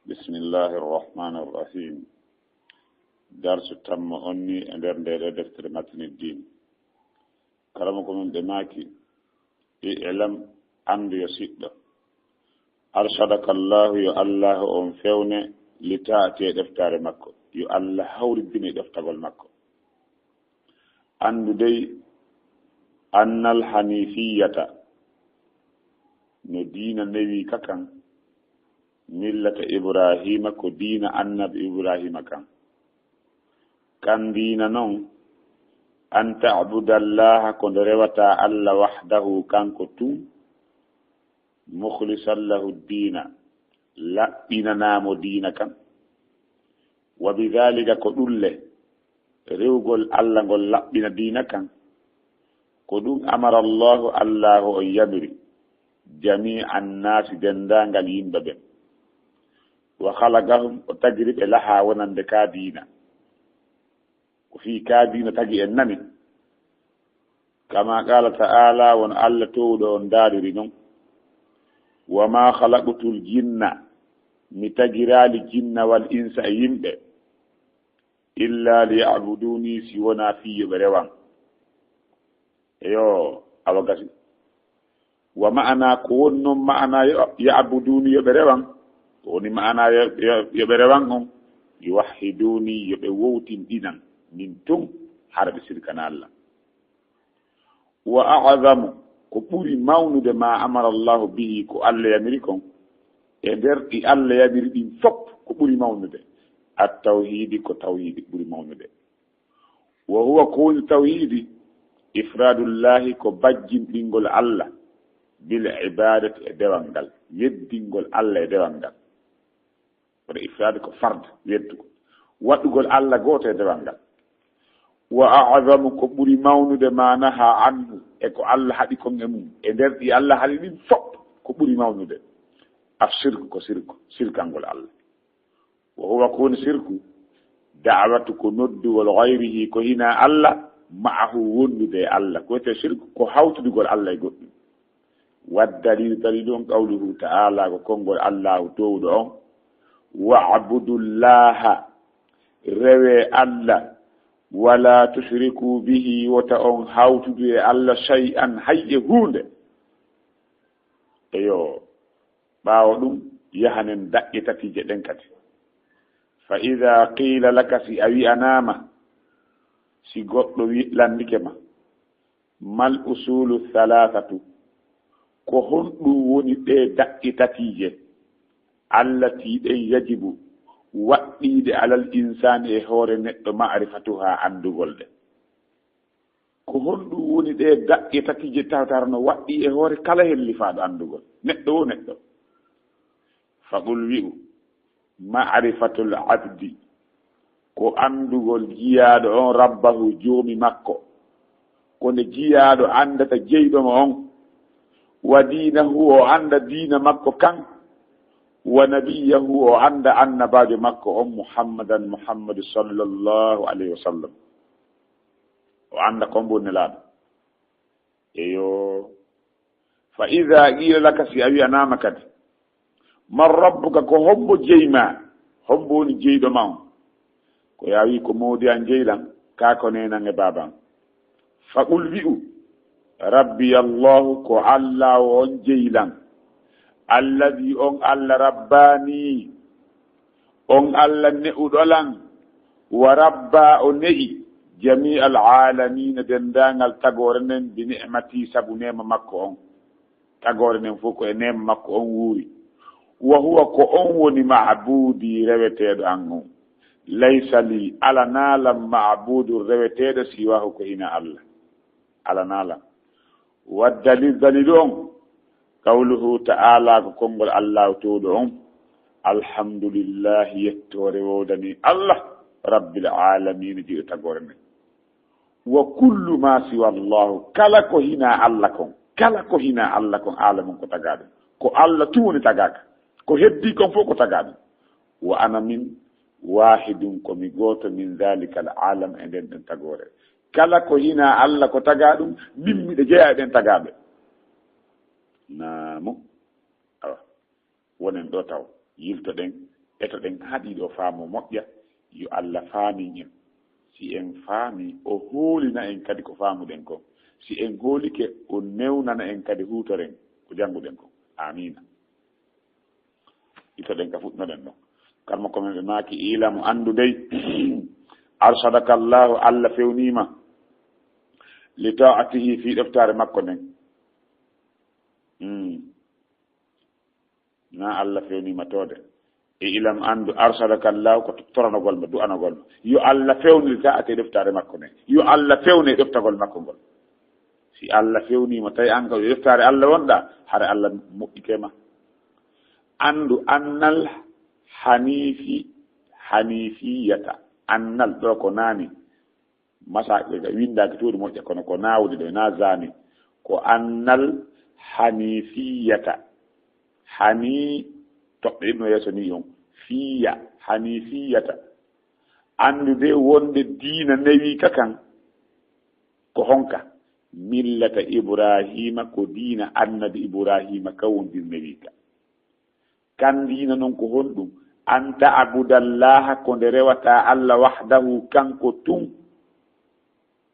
بسم الله الرحمن الرحيم. درس تم أني أندر دفتر متن الدين. كلامكم من دماكي اعلم أمر يسيد أرشدك الله يا الله أنفعنا لتأتي دفتر مكة يا الله حول الدنيا دفتر مكة أن دي أن الحنيفية ندين النبي ككن ملة إبراهيم كدين النبي إبراهيم كان دين نون أن تعبد الله كن روتا الله وحده كان كتوم مخلصا له الدين لا بيننا مدينك وبذلك كدل ريوغل الله قل لا بين دينك كدوم أمر الله أن يبري جميع الناس دندان غالين ببن وخلقهم وتجرب لها ونندكا دينا وفي كادين تجي النمي كما قال تعالى وان الله تودون داري وما خلقت الجن متجرال الجن والإنس يمب إلا ليعبدوني سيونا في بريوان أوغاسي ومعنى كون معنى يعبدوني بريوان وني معنى يبريوان يوحدوني يبوتين دينا من تم حرب سلكنا الله وأعظم كبوري مولد ما أمر الله به كو الله يمريكم إدرتي الله يمريكم فوق كبوري مولد التوحيد كو توحيد كبوري مولد وهو كون توحيد إفراد الله كو بجين دينغول الله بالعبادة دوانغال يدينغول الله دوانغال وإفراد كو فرد يدو واتغول الله غوتو دوانغال وأعظم كبري مولد ما نهى عنه إكو الله حديكم نمو إدرتي الله حديكم فوق كبري مولد الشرك شرك أنقول الله وهو كون شرك دعوتك ند والغيره كهنا الله معه ند الله كويت شرك كحوت بيقول الله يقول والدليل دليلون قوله تعالى وكونقول الله تودعون وعبدوا الله روي الله ولا تشركوا به وتأون هاوت بي الله شيئا حي هود باودum yahanen daƴƴitati je ɗen kadi fa ida qila laka si a wi'anama si goɗɗo landike ma mal usulu thalathatu ko honɗum woni ɗe daƴƴitatije allati ɗen yajibu waɗɗiide alal insani e hoore neɗɗo ma'rifatuha andugol ɗe ko honɗum woni ɗe daƴƴe tati je tawtarno waɗɗi e hoore kala hellifaɗo andugol neɗɗo wo neɗɗo faqul wi'u ma'rifatul abdi ko andugol jiyaɗo on rabbahu joomi makko ko nde jiyaɗo andata jeyɗoma on wa dinahu o anda diina makko kan wa nabiyahu o anda annabajo makko on muhammad sallallahu alayhi wa sallam o anda kombo nelaɗo fa ida qila laka si a wiyanama kadi man rabbuka ko hombo jeyma hombo woni jeyɗoma on ko yawi ko modi an jeyɗan kako nenan e baban faqul wi'u rabbi allahu ko allah on jeylan alladi on allah rabbani on allah ne'uɗolan wa rabba o ne'i jami al alamina dendangal tagore nen bi ni'mati sabu nema makko on tagore nen fof ko e nema makko on wuuri wa huwa ko on woni ma'budi reweteɗo an on laysa li ala nalam ma'budu reweteɗo siwahu ko ina allah ala nalam wa dalil on قوله تعالى كونغول الله تودعون الحمد لله يتوري ودني الله رب العالمين جي تغورني وكل ما سوى الله كلكو هنا اللهكم كلكو هنا اللهكم عالم كو تغاد كو الله توني تغاك كو هدي كون فوكو تغاد وانا من واحد كو مي غوتو من ذلك العالم اندن تغوري كلكو هنا الله كو تغادو ميمي دي جيا den tagabe namo awa wonen ɗo taw yiltoɗen eto ɗen haɗi ɗo faamo moƴƴa yo Allah faami en si en faami o hoolina en kadi ko faamuɗen ko si en hoolike o newnana en kadi huutoren ko jannguɗen ko amina ito ɗen ka fuɗnoɗen ɗon kalmo komin ɓe maaki ilamu anndu dey arsadaka llahu Allah fewnima li taatihi fi ɗeftare makko nden na Allah fewnima toode e ilam anndu arsadaka llahu ko toranogol ma du'anogol ma yo Allah fewni li taati ɗeftare makko nden yo Allah fewni ɗeftagol makko ngol si Allah fewnima tawi an ka yo ɗeftare Allah wonɗa hara Allah moƴƴitema anndu annal hanifiyata annal ɗo ko naani masaɓe windaki tuuɗi moƴƴa kono ko nawde ɗo na zani ko annal hanifiyata hani toɓɓe ɗino yeeso ni on fiya hanifiyata andude wonde diina newi ka kan ko honka millata ibrahima ko diina annabi ibrahima ka wondir newi ka kan diina noon ko honɗum an ta'budallaha ko nde rewata Allah wahdahu kanko tun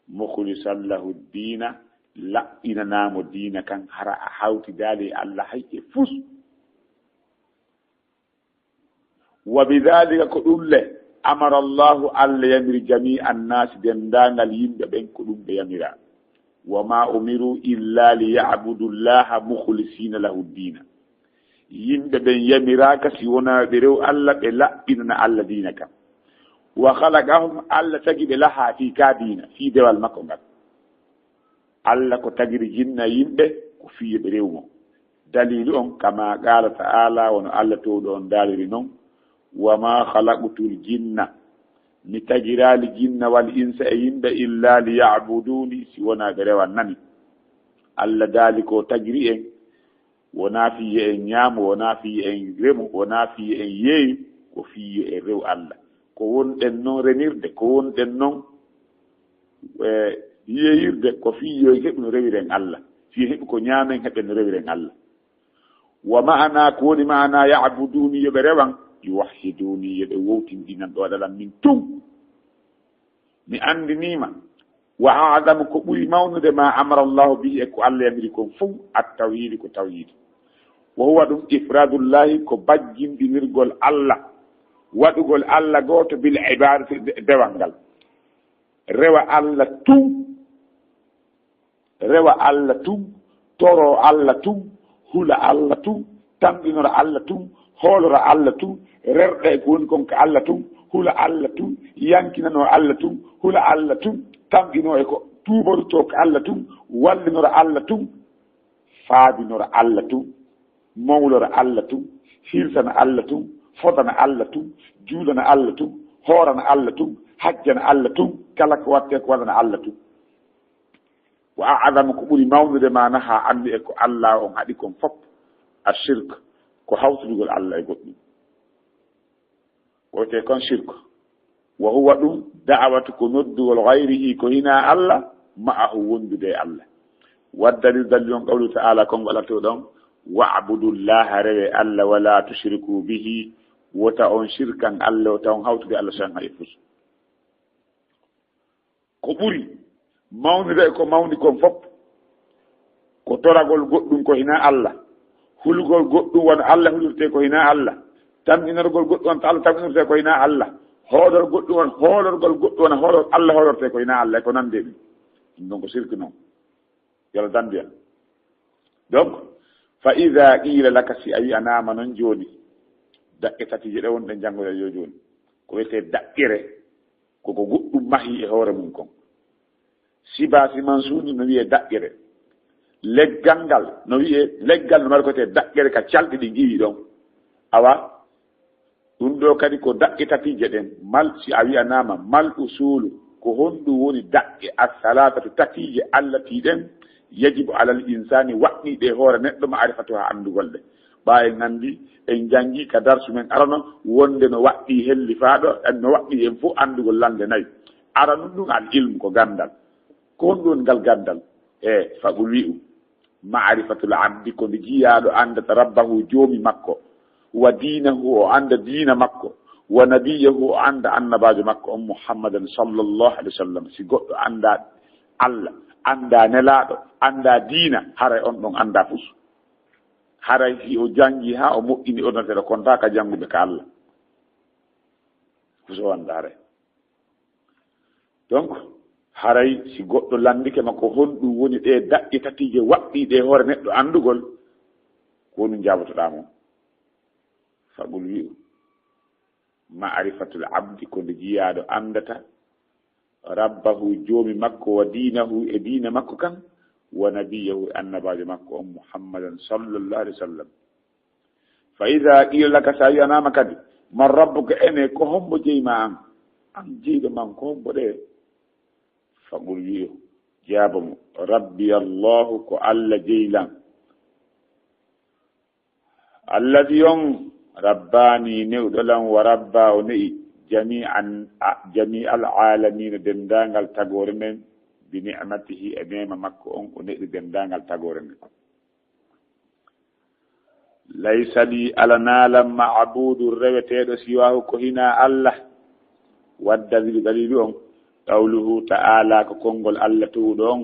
mukhlisan lahu diina laɓɓinanamo diina kan hara a hawtidali Allah hayke fus wa bidhalika ko ɗum le amara Allahu Allah yamiri jami annasi dendagal yimɓe ɓen ko ɗum ɓe yamira wa ma umiru illa liya'budu llaha mukhlisina lahu diina yimɓe ɓen yamiraka si wona ɓe rew Allah ɓe laɓɓinana Allah diina kam wa halaqahum Allah tagi ɓe laha fi ka diina fi dewal makko ngal Allah ko tagiri jinna yimɓe ko fiye ɓe rewmo dalilu on kama qala ta'ala wono Allah towɗo on daliri noon wa ma halaqtul jinna mi tagirali jinna wal insa e yimɓe illa liya'buduni si wona ɓe rewan nani Allah daali ko tagiri en wona fiye en ñaamo wona fiye en remo wona fiye en yeeyu ko fiye en rew Allah ko wonɗen noon renirde ko wonɗen noon yeeyirde ko fiye heɓi no rewiren Allah fiye heɓi ko ñaamen heɓen no rewiren Allah wa ma'ana ko woni ma'ana ya'buduni yoɓe rewan yuwahhiduni yoɓe wowtindinan ɗo waɗalan min tum mi andinima wa adamu ko ɓuri mawnude ma amara Allahu bihi e ko Allah yamiri kon fof at-tawhid ko tawhid wa huwa ɗum ifradullahi ko bajjindinirgol Allah waɗugol Allah goto bil ibadati dewal ngal rewa Allah tum toro Allah tum hula Allah tum tamɗinora Allah tum hoolora Allah tum rerɗa e ko woni kon ko Allah tum hula Allah tum yankinano Allah tum hula Allah tum tamɗino e ko tuuboruto ko Allah tum wallinora Allah tum faabinora Allah tum mawlora Allah tum hirsana Allah tum fodana Allah tum juulana Allah tum hoorana Allah tum hajjana Allah tum kala ko watte ko waɗana Allah tum wa a'adamu ko ɓuri mawnude ma naha anndi e ko Allah on haɗi kon fof ashirk ko hawtudugol Allah e goɗɗum wote kon shirk wa huwa ɗum da'awatu ko noddugol gayrihi ko hina Allah ma'ahu wondude Allah waddalil dalil on qawlu ta'ala kongo alato ɗon wa'budullaha rewe Allah wala tushriku bihi wota on shirkan Allah wota on hawtude Allah shan hay fus ko ɓuri mawnude ko mawni kon fof ko toragol goɗɗum ko hina Allah hulgol goɗɗum wona Allah hulirte ko hina Allah tamɗinorgol goɗɗum wona Allah tamɗinorte ko hina Allah hoolor goɗɗum wona hoolorgol goɗɗum wona hoolor Allah hoolorte ko hina Allah ko nande ɗum ɗum ko sirki noon yalla dandiya donc fa ida qila laka si a wi anama noon joni daqqe tati je ɗe wonɗe janngoɗe yo joni ko wiyete daqqire koko goɗɗum mahi e hoore mum kon sibasi mansuudi no wiye daqqire leggal ngal no wiye leggal no mari ko te daqqere ka calɗi ɗi giwi ɗon awa ɗum ɗo kadi ko daqqe tatije ɗen mal si a wiyanama mal usulu ko honɗum woni daqqe assalatatu tatije allati ɗen yajibu alal insani waɗɗiɗe hoore neɗɗo ma arifatu ha andugol ɗe ɓa en nandi en jangi ka darsu men arano wonde no waɗɗi helli faaɗo no waɗɗi en fof andugol lande nayyi ara ɗum ɗum al ilmu ko gandal ko honɗum ngal gandal e faɓul wi'u ma'rifatul abdi ko nde jiyaɗo andata rabbahu joomi makko wa dinahu o anda dina makko wa nabiyahu o anda annabajo makko on muhammadan sallallahu alaihi wasallam. si goɗɗo anda Allah anda nelaɗo anda dina haray on ɗon anda fus, haray si o jangi ha o moƴƴini ordinateur konta ka janguɓe ka Allah fus o anda haray. donc haray si goɗɗo landike makko honɗum woni ɗe daƴƴe tati je waɗɗiɗe hoore neɗɗo andugol ko woni jabotoɗamo fagol wi'u ma'rifatul abdi ko nde jiyaɗo andata rabbahu joomi makko wa dinahu e dina makko kan wa nabiyahu annabajo makko on muhammadan sallallahu alaihi wasallam. fa ida qila laka sa wiyanama kadi man rabbuka ene ko hombo jeyma an jeyɗo man ko hombo ɗe fagol wi'u jaaba mo rabbi allahu ko Allah jeylan alladi on rabbani newɗolan wa rabba o ne'i jami al alamina dendagal tagore men bi ni'matihi e mema makko on o neɗi dendagal tagore men. laysa li alanalam ma'budu reweteɗo siwahu ko hina Allah waddalilu dalilu on qawluhu ta'ala ko konngol Allah tuwɗo on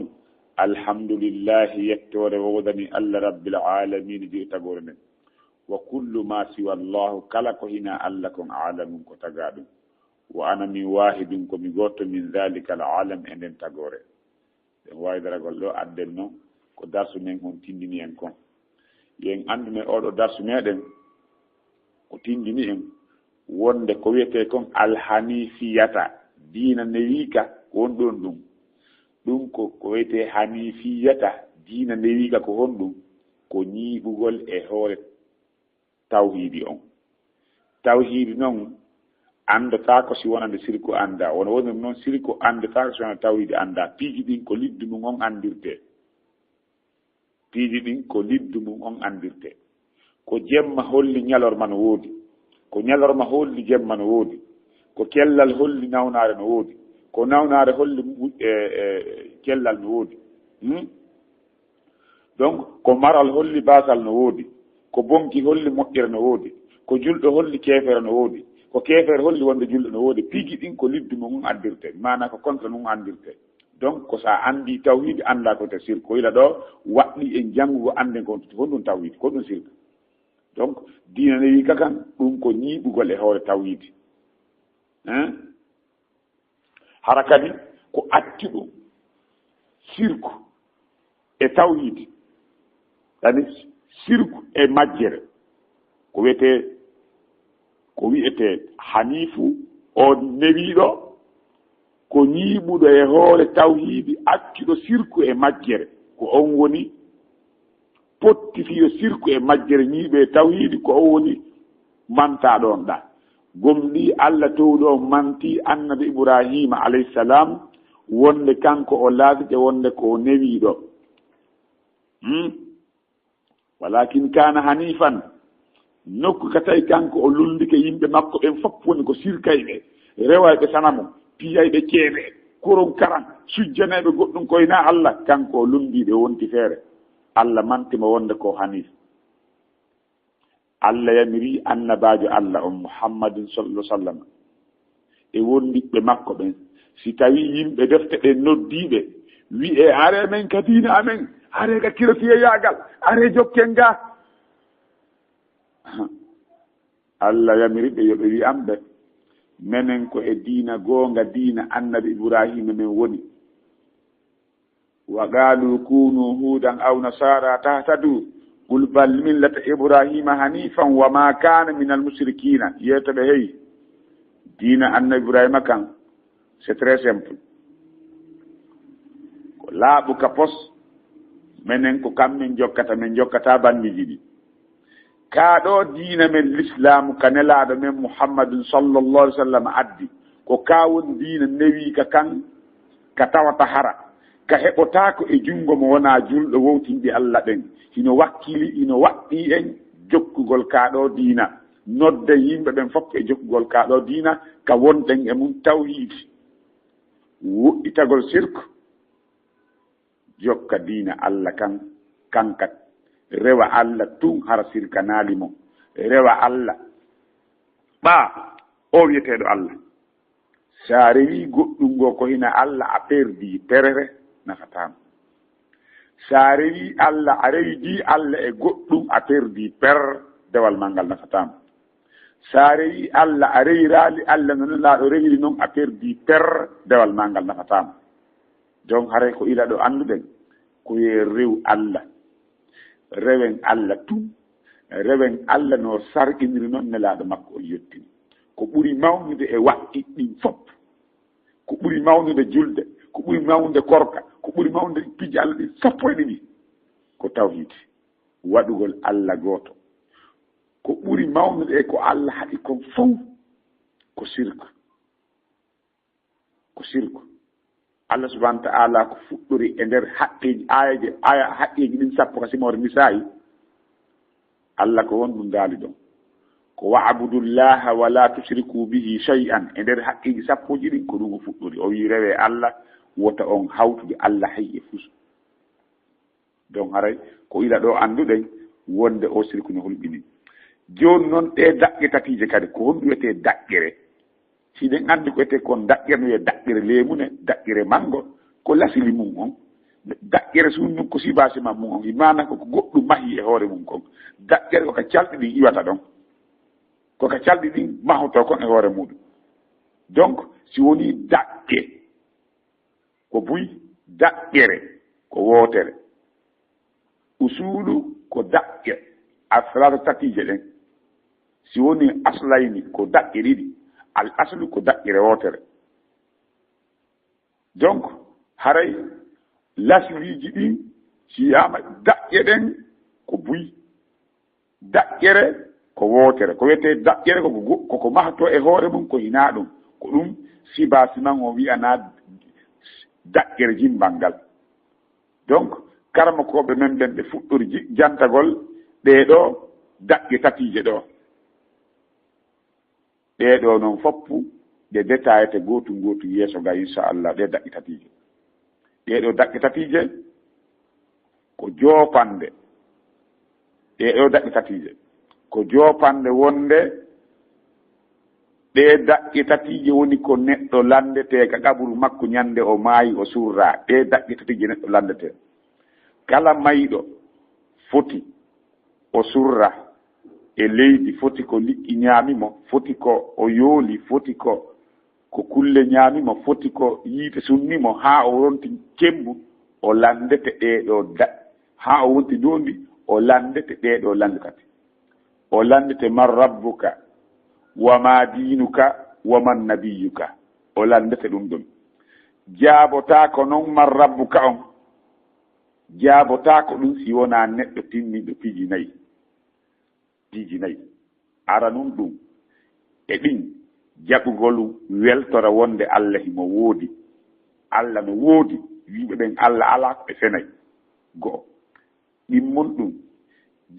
alhamdulillahi yettore wowdani Allah rabbil alamin ji tagore men wa kullu ma siwa Allah kala ko hina Allah kon alamun ko tagaɗum wa ana min wahidun ko mi goto min dhalika al alam e nden tagore. en wawi daragol ɗo adden noon ko darsu men on tindini en kon yen andume oɗo darsu meɗen ko tindini en wonde ko wiyete kon alhanifiyata dina newika won ɗon ɗum ko wiyete hanifiyata dina newika ko honɗum ko ñiɓugol e hoore tawhidi on. tawhidi noon andatako si wonande sirku anda wona woni noon sirku andatako si wona tawhidi anda. piiji ɗin ko liddu mum on andirte, piiji ɗin ko liddu mum on andirte. ko jemma holli ñalorma no woodi, ko ñalorma holli jemma no woodi, ko kellal holli nawnare no woodi, ko nawnare holli kellal no woodi. donc ko maral holli basal no woodi, ko bonki holli moƴƴere no woodi, ko julɗo holli keefere no woodi, ko keefere holli wonde julɗo no woodi. piiji ɗin ko liddu mum on andirte, mana ko contre mum andirte. donc ko sa andi tawhid anda ko te sirku ko ila ɗo waɗɗi en janngugo anden kon tuti honɗum tawhid ko ɗum sirku. donc diina ne wi kakan ɗum ko ñiiɓugol e hoore tawhid hara kadi ko atti ɗum sirku e tawhid kadi sirku e majjere ko wiyete hanifu o newiɗo ko ñiiɓuɗo e hoore tawhidi accuɗo sirku e majjere ko on woni pottifiyo sirku e majjere ñiiɓe e tawhidi ko on woni mantaɗon ɗa. gomɗi Allah towɗo manti annabi Ibrahima alayhi salam wonde kanko o laatite wonde ko newiɗo walakin kana hanifan nokku ka tawi kanko o lundike yimɓe makko ɓen fof woni ko sirkayɓe rewayɓe sanamo piyayɓe ceeɓe koron karan sujjaneɓe goɗɗum koyna Allah kanko o lundiɓe wonti feere. Allah mantima wonde ko hanif. Allah yamiri annabajo Allah on Muhammadin sallallahu alaihi wasallam e wondiɓe makko ɓen si tawi yimɓe defte ɗe noddiɓe wi'e are men ka diina amen, are ka kiratiye yagal, are jokken ga. Allah yamiriɓe yoɓe wi amɓe menen ko e diina goonga diina annabi Ibrahima men woni. wa qalu kunu hudan aw nasara tahtadu qul bal millata Ibrahima hanifan wa ma kana min al mushrikina. yetoɓe hey diina annabi Ibrahima kan c'est très simple, ko laaɓu ka pos menen ko kam min jokkata bandiji ɗi. kaɗo diina men l'islam ka nelaɗo men Muhammadun sallallahu alaihi wasallam addi ko kawon diina newi ka kan ka tawata hara ka heɓotako e jungo mo wona julɗo wowtinɗi Allah ɓen hino wakkili ino waɗɗi en jokkugol kaɗo diina nodde yimɓe ɓen fof e jokkugol kaɗo diina ka wonɗen e mum tawhid woɗɗitagol sirku jokka diina Allah kankat rewa Allah tun hara sirka naalimo rewa Allah ɓa o wiyeteɗo Allah sa rewi goɗɗum ngo ko hina Allah a perdi perere nafatama sa rewi Allah a rewi di Allah e goɗɗum a perdi per dewal mangal nafatama sa rewi Allah a rewi raali Allah noon laaɗo rewiri noon a perdi per dewal mangal nafatama donc haray ko ila ɗo anduɗen ko ye rew Allah rewen Allah tum rewen Allah no sarƙiniri noon nelaaɗo makko o yettini ko ɓuri mawnude e waɗɗi ɗin fof ko ɓuri mawnude julde ko ɓuri mawnude korka ko ɓuri mawnude piji Allah ɗi sappo e ɗiɗi ko tawhide waɗugol Allah gooto ko ɓuri mawnude e ko Allah haɗi kon fof ko sirku Allah subhanahu wa ta'ala ko fuɗɗori e nder haqqeji aya haqqeji ɗin sappo ka simore nisa'i Allah ko won ɗum daali ɗon ko wa'budullaha wa la tushriku bihi shay'an e nder haqqeji sappoji ɗin ko ɗum o fuɗɗori o wi rewe Allah wota on hawtude Allah hay e fus donc haray ko ila ɗo anduɗen wonde o sirku no hulɓini joni noon ɗe daƴƴe tatije kadi ko honɗum wiyete daƴƴere siɗen andi ko wiyete kon daƴƴere no wiye daƴƴere leemune daƴƴere mango ko lasili mum on daƴƴere sunnum ko sibasima mum on imana koko goɗɗum mahi e hoore mum kon daƴƴere koka calɗi ɗin iwata ɗon koka calɗi ɗin mahoto kon e hoore muɗum donc si woni daƴƴe ko buy daƴƴere ko wootere usulu ko daƴƴe asrata tatije ɗen si woni aslayni ko daƴƴe ɗiɗi al aslu ko daƴƴere wootere donc haray lasliji ɗin si yama daƴƴe ɗen ko buy daƴƴere ko wootere ko wiyete daƴƴere koko mahato e hoore mum ko hina ɗum ko ɗum sibasiman o wiyana daƴƴere jimbal ngal donc karama koɓe men ɓen ɓe fuɗɗori jantagol ɗeɗo daƴƴe tatije ɗo ɗeɗo noon foppu ɗe détaillete gotu gotu yeeso ga inchallah ɗe daƴƴe tatije ɗeɗo daƴƴe tatije ko jopande ɗeɗo daƴƴe tatije ko jopande wonde ɗe daƴƴe tatije woni ko neɗɗo landete ka ƙaɓuru makko ñande o maayi o surra ɗe daƴƴe tatije neɗɗo landete kala mayɗo foti o surra e leydi foti ko liƴƴi ñaamimo foti ko o yooli foti ko kulle ñaamimo foti ko yiite sunnimo haa o wonti kembu o landete ɗeɗo haa o wonti dondi o landete ɗeɗo lande tati o landete man rabbuka wa ma diinuka wa man nabiyuka o landete ɗum ɗon jaabotako noon man rabbuka on jaabotako ɗum si wona neɗɗo timmiɗo piiji nayi ara nun ɗum e ɗin jaɓugol weltora wonde Allah himo woodi Allah no woodi yimɓe ɓen Allah ala ko ɓe fenayi go'o ɗimmon ɗum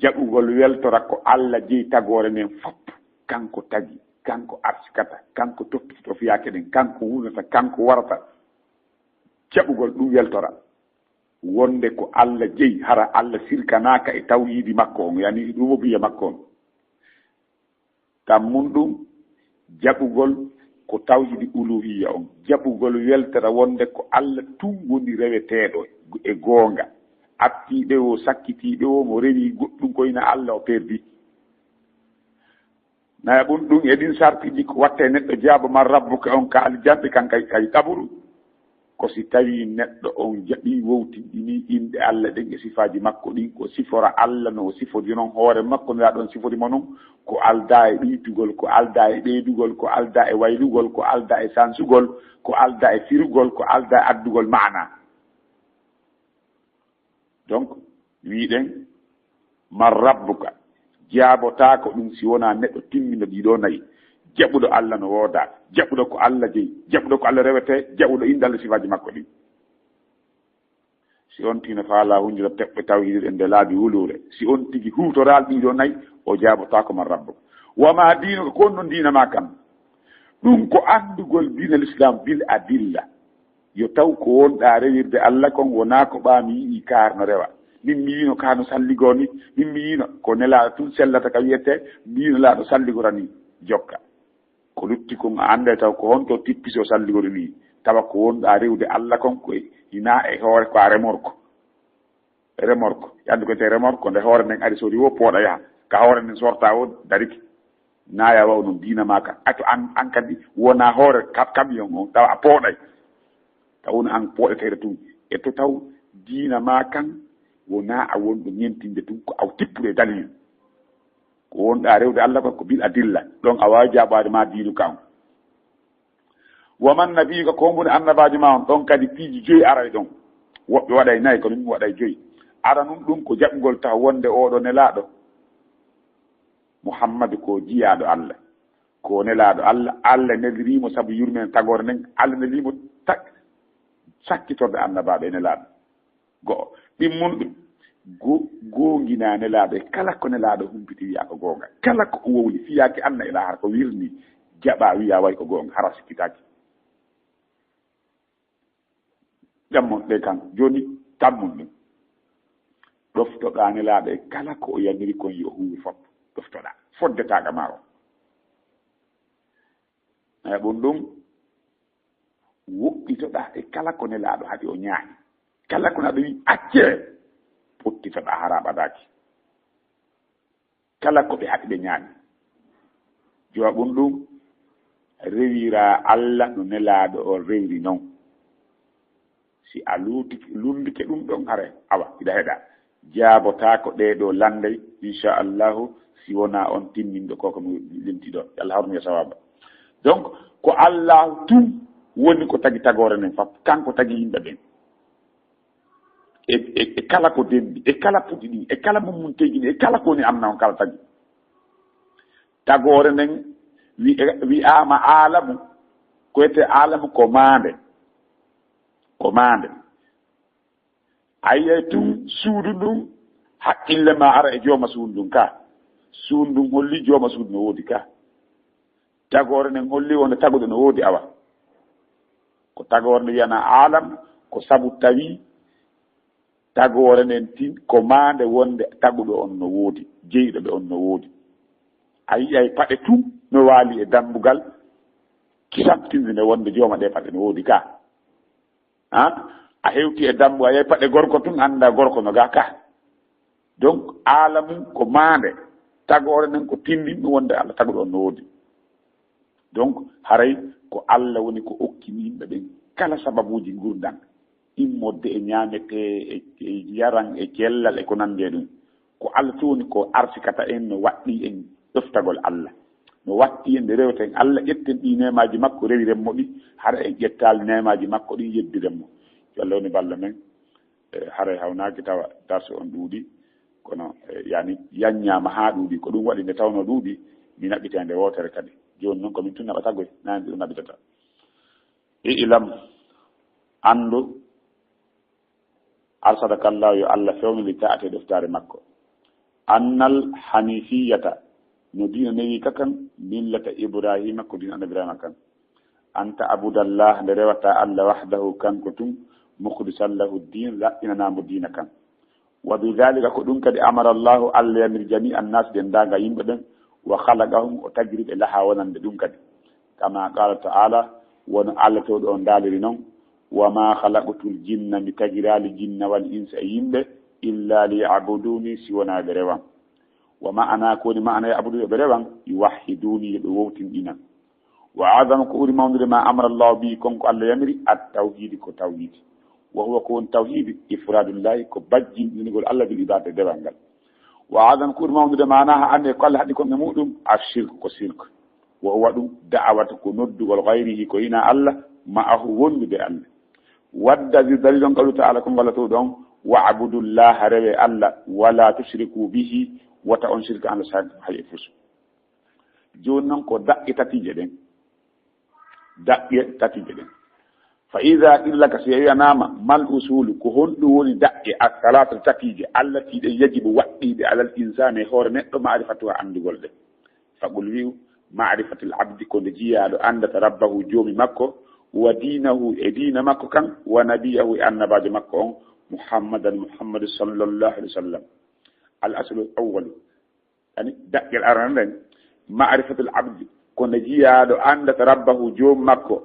jaɓugol weltora ko Allah jeyi tagore nden fof kanko tagi kanko arsikata kanko toppitoto fiyake ɗen kanko wurnata kanko warata jaɓugol ɗum weltora wonde ko Allah jeyi hara Allah sirkanaka e tawhidi makko on yani rububiyya makko on kam mun ɗum jaɓugol ko tawhidi uluhiyya on jaɓugol weltara wonde ko Allah tum woni reweteɗo e goonga attiɗe o sakkitiɗe o mo rewi goɗɗum koyna Allah o perdi naya ɓum ɗum eɗin sartiji ko watte neɗɗo jaaba man rabbuka on ka aljanɓe kan kay kaɓuru ko si tawi neɗɗo on jaɓi wowtiɗini inde Allah ɗen e sifaji makko ɗin ko sifora Allah no sifodi noon hoore makko nda ɗon sifodimo noon ko alda e ɓiytugol ko alda e ɓeydugol ko alda e waylugol ko alda e sansugol ko alda e firugol ko alda e addugol maana donc wiɗen man rabbuka jaabotako ɗum si wona neɗɗo timmino ɗiɗo nayi jaɓuɗo Allah no wooda jaɓuɗo ko Allah jeyi jaɓuɗo ko Allah rewete jaɓuɗo inde Allah sifaji makko ɗin si on tino faala hunjira teɓɓe tawhidir en nde laabi wulure si on tigi huutoral ɗiɗo nayi o jaabotako man rabbuka wama diinuka ko on no diinama kam ɗum ko andugol diina l'islam bil adilla yo taw ko wonɗa rewirde Allah kon wona ko ɓaami yiɗi karno rewa min mi yino kano salligoni min mi yino ko nela tun sellata ka wiyete mi yino laaɗo salligorani jokka ko lutti kon a ande taw ko honto tippiso salligori ni tawa ko wonɗa rewde Allah kon ko ina e hoore ko a remorque yande ko te remorque nde hoore nden ari sodi wo pooɗa yaha ka hoore nden sorta o dariki naya waw noon diina ma ka ato an kadi wona hoore camion o tawa a pooɗay taw woni an pooɗeteɗe tun e to taw diina ma kan wona a wonɗo ñentinde tun ko aw tippude dalil ko wonɗa rewde Allah ko ko bil adilla ɗon a wawi jaɓade ma diinu kan waman nabi ko mboni annabaji ma on ɗon kadi piiji joyi aray ɗon woɓɓe waɗay nayyi ko min waɗay joyi ara nun ɗum ko jaɓgol taw wonde oɗo nelaɗo Muhammadu ko jiyaɗo Allah ko nelaɗo Allah nelirimo saabu yurmen tagore nden Allah nelimo sakkitorde annabaɓe nelaɗo go'o ɗimmun ɗum gongina nelaɗo e kala ko nelaɗo humpiti wiya ko gonga kala ko wowli fiyaki anna ila har ko wirni jaɓa wiya way ko gonga hara sikkitaki ƴammon ɗe kan joni tammun ɗum ɗoftoɗa nelaɗo e kala ko o yamiri kon yo huwi fof ɗoftoɗa foddetaga ma o eyi ɗum ɗum woɓɓitoɗa e kala ko nelaɗo haɗi o ñaahi kala ko naɗo wi acce pottitoɗa haraɓadaki kala ko ɓe haɗi ɓe ñaami jowa ɗum ɗum rewira Allah no nelaɗo o rewri noon si a lundike ɗum ɗon hare awa iɗa heɗa jaabotako ɗeɗo landay inchallahu si wona on timminɗo koko mi limtiɗo Allah hawrumi e sawaba donc ko Allah tum woni ko tagi tagore nden fab kanko tagi yimɓe ɓen e kala ko denndi e kala puɗɗi ɗi e kala mummunteji ɗi e kala ko woni amna on kala tagi tagore nden wi'ama alamu ko wiyete alamu ko mande ayiyay tum suudu ndun haqqille ma ara e jooma suudu ndun ka suudu ndun holli jooma suudu no woodi ka tagore nden holli wonde taguɗo no woodi awa ko tagore nde wiyana alam ko sabu tawi tagore nden tin ko mande wonde taguɗo on no woodi jeyɗo ɓe on no woodi a yiyay paɗe tum no waali e dambugal kisantinde nde wonde jooma ɗe paɗe no woodi ka a hewti e dambu a yiyay paɗe gorko tun anda gorko no ga ka donc alamum ko mande tagore nden ko tindinɗum wonde Allah taguɗo on no woodi donc haray ko Allah woni ko okkimi yimɓe ɓen kala sababuji gurdan immodde e ñamete e yaran e cellal e ko nandi e ɗum ko Allah toni ko arsikata en no waɗɗi en ɗoftagol Allah no watti en nde rewten Allah ƴetten ɗi nemaji makko rewirenmo ɗi hara en ƴettali nemaji makko ɗi yeddirenmo yo Allah woni balla men haray hawnaki tawa darse on ɗuuɗi kono yani yanñama ha ɗuuɗi ko ɗum waɗi nde tawno ɗuuɗi mi naɓɓite nde wotere kadi joni noon komin tun naɓatagoy nani ɗum naɓitata ilam andu arsadakallahu yo Allah fewnili taate ɗoftare makko annal hanifiyata no dina newi kakan millata ibrahima ko dina annabi ibrahima kan anta abudallah nde rewata Allah wahdahu kanko tun mukhlisan lahu din laɓɓinanamo dina kan wa bidhalika ko ɗum kadi amara allahu Allah yamir jami annas ɗen daga yimɓe ɓen wa khalaqahum o tagiriɓe laha wonande ɗum kadi kama qala ta'ala wono Allah tewɗo on daaliri noon wama khalaqtul jinna mi tagirali jinna wal insa e yimɓe illa liya'buduni si wona ɓe rewan wa ma'ana ko woni ma'ana ya'budu ɓe rewan yuwahhiduni yoɓe wowtinɗinan wa adama ko ɓuri mawnude ma amara allahu bi konko Allah yamiri at tawhidi ko tawhidi wa huwa ko woni tawhidi ifradullahi ko bajjinɗinigol Allah bil ibada dewal ngal wa adama ko ɓuri mawnude mana ha ande ko Allah haɗi konɓe muɗum ashirku ko sirku wa huwa ɗum da'awata ko noddugol gayrihi ko ina Allah ma'ahu wondude Allah wadda bi dalil on qawlu ta'ala ko ngala to ɗon wa abudullaha rewe Allah wala tushriku bihi wata on shirka Allah sa hay fusu joni noon ko daƴƴe tatije ɗen fa ida illaka si wiyanama mal usulu ko honɗum woni daƴƴe as-salatu tatije allati ɗe yajibu waɗɗiɗe alal insani e hoore neɗɗo ma'rifatuha andugol ɗe faqul wi'u ma'rifatul abdi ko nde jiyaɗo andata rabbahu joomi makko wa dinahu e dina makko kan wa nabiyahu e annabajo makko on محمد صلى الله عليه وسلم. الأصل الأول يعني دق الأرنب معرفة العبد كن جياد أن ربه جوم مكو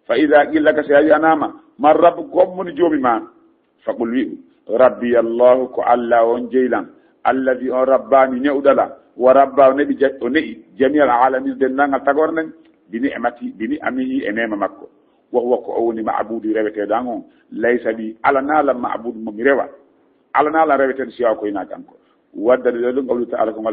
فإذا قيل لك سيأي أناما من ربكم من جوم ما فقل ربي الله كألا ونجيلا الذي رباني نعودلا وربا نبي جميع العالمين دننا تغورنا بنعمه إنما مكو وهو كأوني معبود ربك دانو ليس بي على نالا معبود مميروا على نالا ربك سياكو إناكانكو ودر لهم قوله تعالى كما